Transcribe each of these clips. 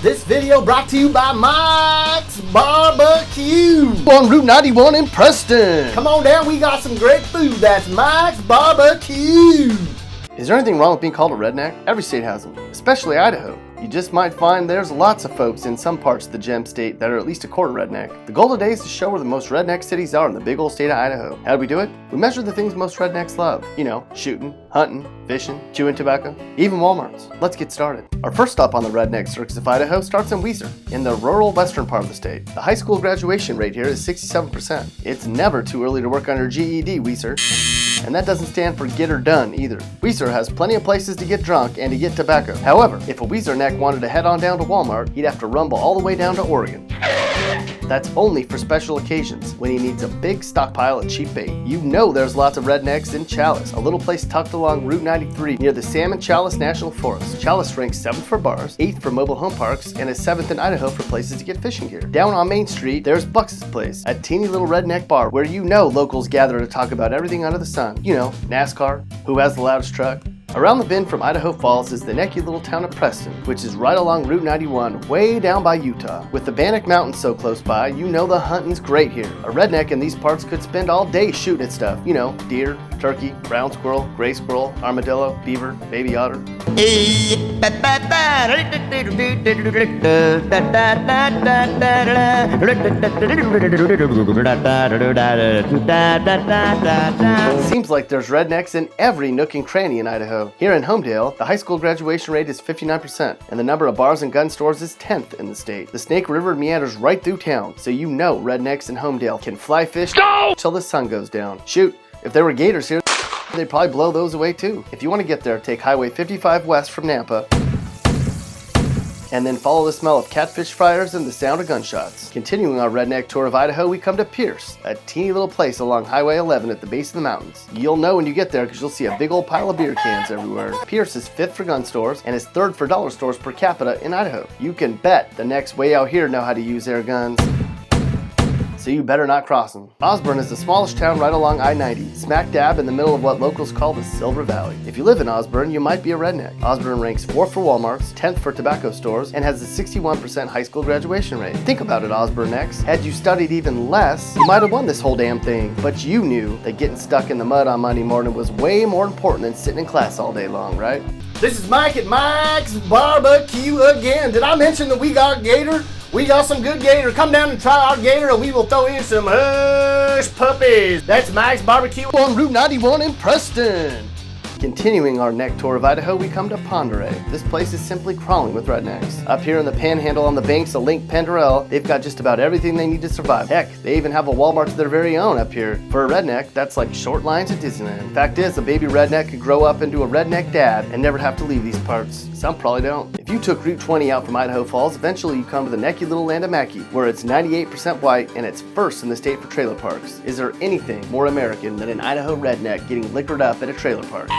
This video brought to you by Mike's Barbecue on Route 91 in Preston. Come on down, we got some great food. That's Mike's Barbecue. Is there anything wrong with being called a redneck? Every state has them, especially Idaho. You just might find there's lots of folks in some parts of the gem state that are at least a quarter redneck. The goal today is to show where the most redneck cities are in the big old state of Idaho. How do we do it? We measure the things most rednecks love. You know, shooting, hunting, fishing, chewing tobacco, even Walmarts. Let's get started. Our first stop on the redneck circus of Idaho starts in Weiser, in the rural western part of the state. The high school graduation rate here is 67%. It's never too early to work on your GED, Weiser. And that doesn't stand for get her done either. Weiser has plenty of places to get drunk and to get tobacco. However, if a Weiser neck wanted to head on down to Walmart, he'd have to rumble all the way down to Oregon. That's only for special occasions, when he needs a big stockpile of cheap bait. You know there's lots of rednecks in Chalice, a little place tucked along Route 93 near the Salmon Chalice National Forest. Chalice ranks 7th for bars, 8th for mobile home parks, and is 7th in Idaho for places to get fishing gear. Down on Main Street, there's Bucks's Place, a teeny little redneck bar where you know locals gather to talk about everything under the sun. You know, NASCAR, who has the loudest truck. Around the bend from Idaho Falls is the necky little town of Preston, which is right along Route 91, way down by Utah. With the Bannock Mountains so close by, you know the hunting's great here. A redneck in these parts could spend all day shooting at stuff. You know, deer, turkey, brown squirrel, gray squirrel, armadillo, beaver, baby otter. Seems like there's rednecks in every nook and cranny in Idaho. Here in Homedale, the high school graduation rate is 59%, and the number of bars and gun stores is 10th in the state. The Snake River meanders right through town, so you know rednecks in Homedale can fly fish till the sun goes down. Shoot, if there were gators here, they'd probably blow those away too. If you want to get there, take Highway 55 west from Nampa, and then follow the smell of catfish fryers and the sound of gunshots. Continuing our redneck tour of Idaho, we come to Pierce, a teeny little place along Highway 11 at the base of the mountains. You'll know when you get there because you'll see a big old pile of beer cans everywhere. Pierce is 5th for gun stores and is 3rd for dollar stores per capita in Idaho. You can bet the necks way out here know how to use their guns, so you better not cross them. Osburn is the smallest town right along I-90, smack dab in the middle of what locals call the Silver Valley. If you live in Osburn, you might be a redneck. Osburn ranks 4th for Walmarts, 10th for tobacco stores, and has a 61% high school graduation rate. Think about it, Osburn necks. Had you studied even less, you might have won this whole damn thing. But you knew that getting stuck in the mud on Monday morning was way more important than sitting in class all day long, right? This is Mike at Mike's Barbecue again. Did I mention that we got gator? We got some good gator. Come down and try our gator or we will throw in some hush puppies. That's Mike's Barbecue on Route 91 in Preston. Continuing our neck tour of Idaho, we come to Ponderay. This place is simply crawling with rednecks. Up here in the panhandle on the banks of Lake Penderell, they've got just about everything they need to survive. Heck, they even have a Walmart of their very own up here. For a redneck, that's like short lines at Disneyland. Fact is, a baby redneck could grow up into a redneck dad and never have to leave these parts. Some probably don't. If you took Route 20 out from Idaho Falls, eventually you come to the necky little land of Mackey, where it's 98% white and it's 1st in the state for trailer parks. Is there anything more American than an Idaho redneck getting liquored up at a trailer park?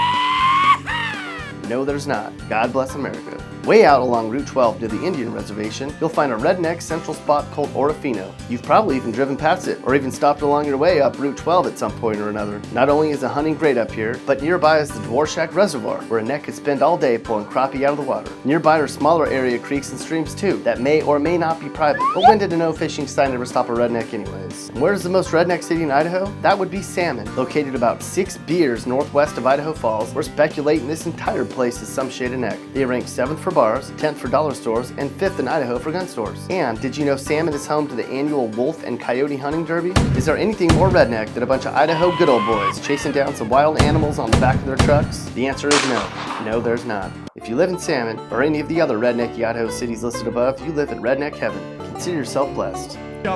No, there's not. God bless America. Way out along Route 12 near the Indian Reservation, you'll find a redneck central spot called Orofino. You've probably even driven past it, or even stopped along your way up Route 12 at some point or another. Not only is the hunting great up here, but nearby is the Dvorak Reservoir, where a neck could spend all day pulling crappie out of the water. Nearby are smaller area creeks and streams too, that may or may not be private. But when did a no fishing sign ever stop a redneck anyways? And where's the most redneck city in Idaho? That would be Salmon, located about 6 beers northwest of Idaho Falls. We're speculating this entire place is some shade of neck. They rank 7th for bars, 10th for dollar stores, and 5th in Idaho for gun stores. And did you know Salmon is home to the annual wolf and coyote hunting derby? Is there anything more redneck than a bunch of Idaho good old boys chasing down some wild animals on the back of their trucks? The answer is no. No, there's not. If you live in Salmon, or any of the other rednecky Idaho cities listed above, you live in redneck heaven. Consider yourself blessed. Yo,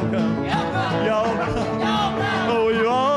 oh, you are?